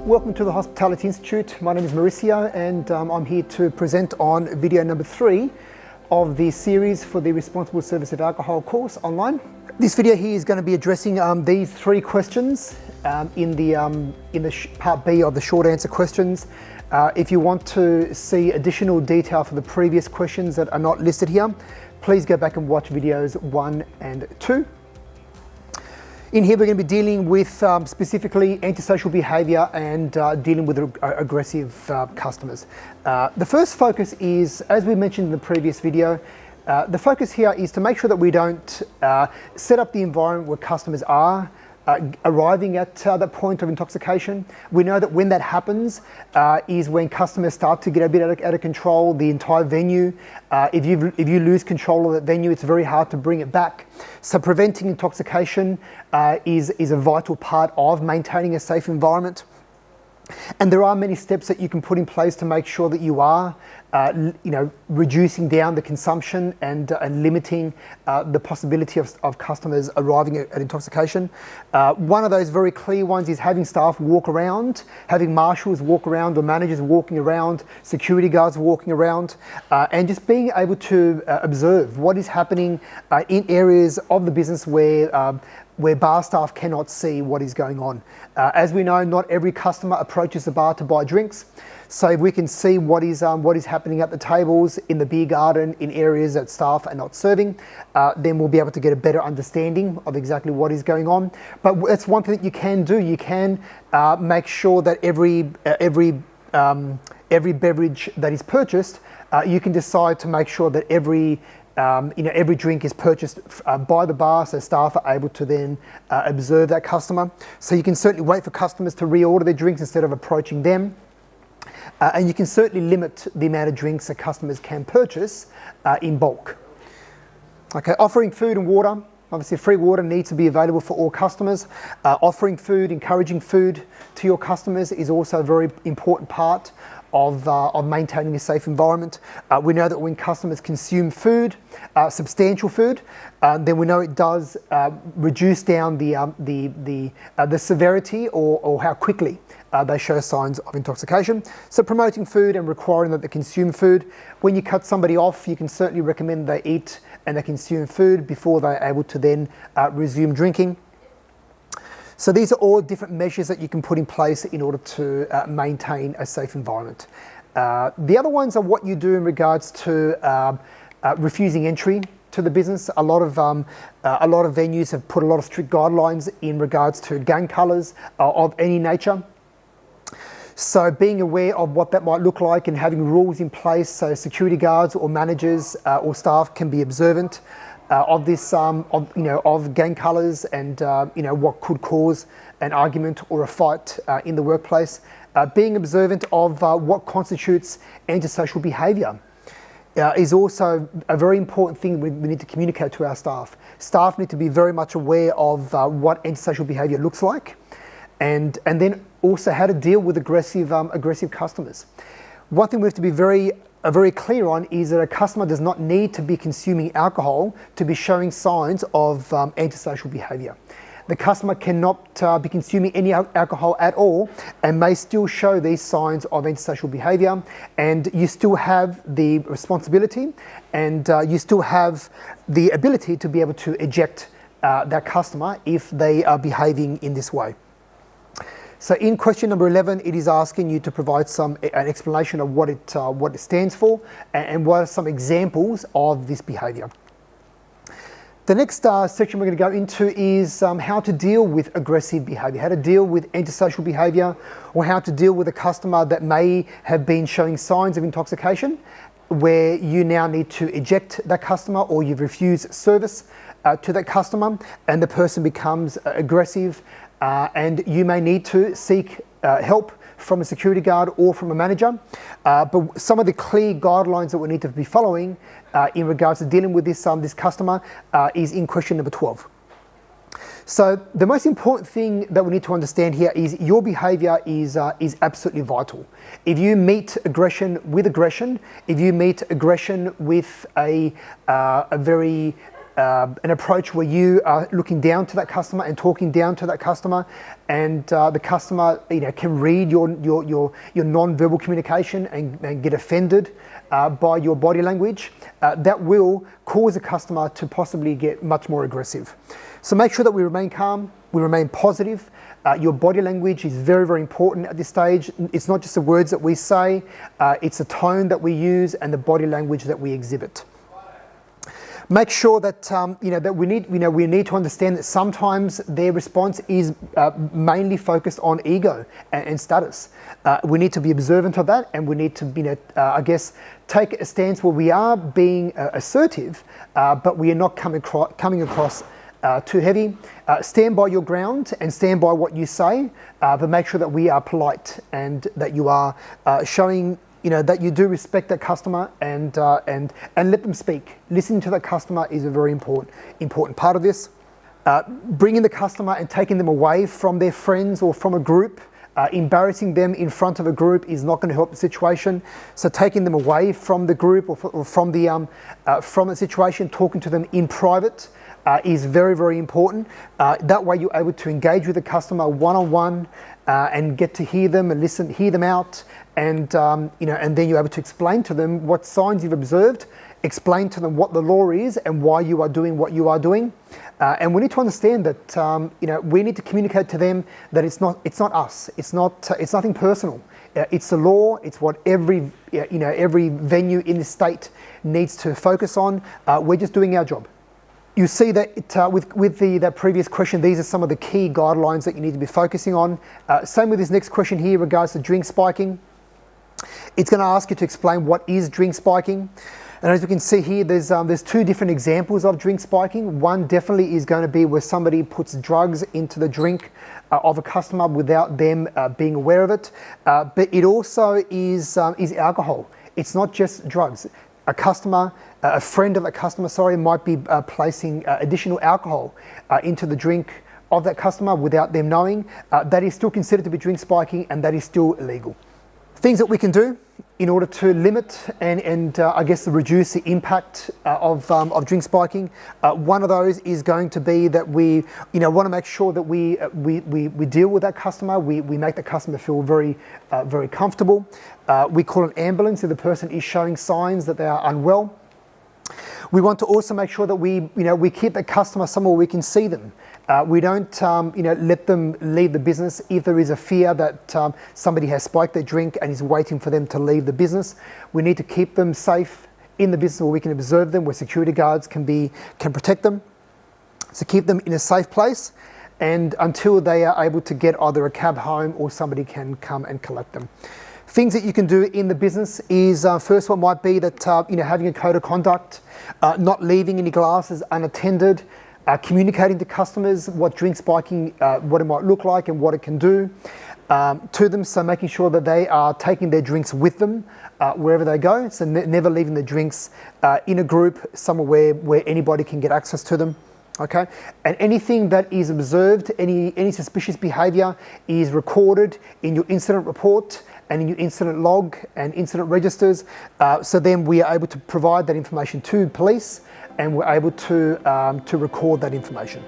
Welcome to the Hospitality Institute. My name is Mauricio and I'm here to present on video number 3 of the series for the Responsible Service of Alcohol course online. This video here is going to be addressing these 3 questions in the part B of the short answer questions. If you want to see additional detail for the previous questions that are not listed here, please go back and watch videos 1 and 2. In here, we're going to be dealing with specifically antisocial behaviour and dealing with aggressive customers. The first focus is, as we mentioned in the previous video, the focus here is to make sure that we don't set up the environment where customers are arriving at that point of intoxication. We know that when that happens is when customers start to get a bit out of control, the entire venue. If you lose control of that venue, it's very hard to bring it back. So preventing intoxication is a vital part of maintaining a safe environment. And there are many steps that you can put in place to make sure that you are reducing down the consumption and limiting the possibility of customers arriving at intoxication. One of those very clear ones is having staff walk around, having marshals walk around or managers walking around, security guards walking around, and just being able to observe what is happening in areas of the business where bar staff cannot see what is going on. As we know, not every customer approaches the bar to buy drinks. So if we can see what is happening at the tables, in the beer garden, in areas that staff are not serving, then we'll be able to get a better understanding of exactly what is going on. But that's one thing that you can do. You can make sure that every beverage that is purchased, you can decide to make sure that every drink is purchased by the bar, so staff are able to then observe that customer. So you can certainly wait for customers to reorder their drinks instead of approaching them. And you can certainly limit the amount of drinks that customers can purchase in bulk. Okay, offering food and water. Obviously, free water needs to be available for all customers. Offering food, encouraging food to your customers is also a very important part of maintaining a safe environment. We know that when customers consume food, substantial food, then we know it does reduce down the severity or how quickly they show signs of intoxication. So promoting food and requiring that they consume food. When you cut somebody off, you can certainly recommend they eat and they consume food before they're able to then resume drinking. So these are all different measures that you can put in place in order to maintain a safe environment. The other ones are what you do in regards to refusing entry to the business. A lot of venues have put a lot of strict guidelines in regards to gang colours of any nature. So being aware of what that might look like and having rules in place so security guards or managers or staff can be observant of this, of gang colours and what could cause an argument or a fight in the workplace. Being observant of what constitutes antisocial behaviour is also a very important thing we need to communicate to our staff. Staff need to be very much aware of what antisocial behaviour looks like, and then also how to deal with aggressive customers. One thing we have to be very clear on is that a customer does not need to be consuming alcohol to be showing signs of antisocial behaviour. The customer cannot be consuming any alcohol at all and may still show these signs of antisocial behaviour, and you still have the responsibility and you still have the ability to be able to eject that customer if they are behaving in this way. So in question number 11, it is asking you to provide an explanation of what it stands for and what are some examples of this behaviour. The next section we're going to go into is how to deal with aggressive behaviour, how to deal with antisocial behaviour, or how to deal with a customer that may have been showing signs of intoxication, where you now need to eject that customer or you've refused service to that customer and the person becomes aggressive. And you may need to seek help from a security guard or from a manager. But some of the clear guidelines that we need to be following in regards to dealing with this customer is in question number 12. So the most important thing that we need to understand here is your behaviour is absolutely vital. If you meet aggression with aggression, if you meet aggression with a very an approach where you are looking down to that customer and talking down to that customer, and the customer can read your non-verbal communication and get offended by your body language, that will cause a customer to possibly get much more aggressive. So make sure that we remain calm, we remain positive. Your body language is very, very important at this stage. It's not just the words that we say, it's the tone that we use and the body language that we exhibit. Make sure that that we need to understand that sometimes their response is mainly focused on ego and status. We need to be observant of that, and we need to take a stance where we are being assertive, but we are not coming across too heavy. Stand by your ground and stand by what you say, but make sure that we are polite and that you are showing that you do respect that customer and let them speak. Listening to that customer is a very important part of this. Bringing the customer and taking them away from their friends or from a group, embarrassing them in front of a group is not going to help the situation. So taking them away from the group or from the situation, talking to them in private is very, very important. That way you're able to engage with the customer one-on-one and get to hear them and hear them out, and then you're able to explain to them what signs you've observed, explain to them what the law is and why you are doing what you are doing. And we need to understand that we need to communicate to them that it's not us. It's nothing personal. It's the law. It's what every venue in the state needs to focus on. We're just doing our job. You see that with the previous question, these are some of the key guidelines that you need to be focusing on. Same with this next question here in regards to drink spiking. It's going to ask you to explain what is drink spiking. And as you can see here, there's two different examples of drink spiking. One definitely is going to be where somebody puts drugs into the drink of a customer without them being aware of it. But it also is alcohol. It's not just drugs. A friend of a customer, might be placing additional alcohol into the drink of that customer without them knowing. That is still considered to be drink spiking, and that is still illegal. Things that we can do in order to limit and reduce the impact of drink spiking. One of those is going to be that we want to make sure that we deal with that customer. We make the customer feel very comfortable. We call an ambulance if the person is showing signs that they are unwell. We want to also make sure that we keep the customer somewhere we can see them. We don't let them leave the business if there is a fear that somebody has spiked their drink and is waiting for them to leave the business. We need to keep them safe in the business where we can observe them, where security guards can protect them. So keep them in a safe place, and until they are able to get either a cab home or somebody can come and collect them. Things that you can do in the business is, first one might be that having a code of conduct, not leaving any glasses unattended, communicating to customers what drink spiking, what it might look like and what it can do to them. So making sure that they are taking their drinks with them wherever they go. So never leaving the drinks in a group somewhere where anybody can get access to them. Okay, and anything that is observed, any suspicious behaviour is recorded in your incident report and in your incident log and incident registers. So then we are able to provide that information to police, and we're able to record that information.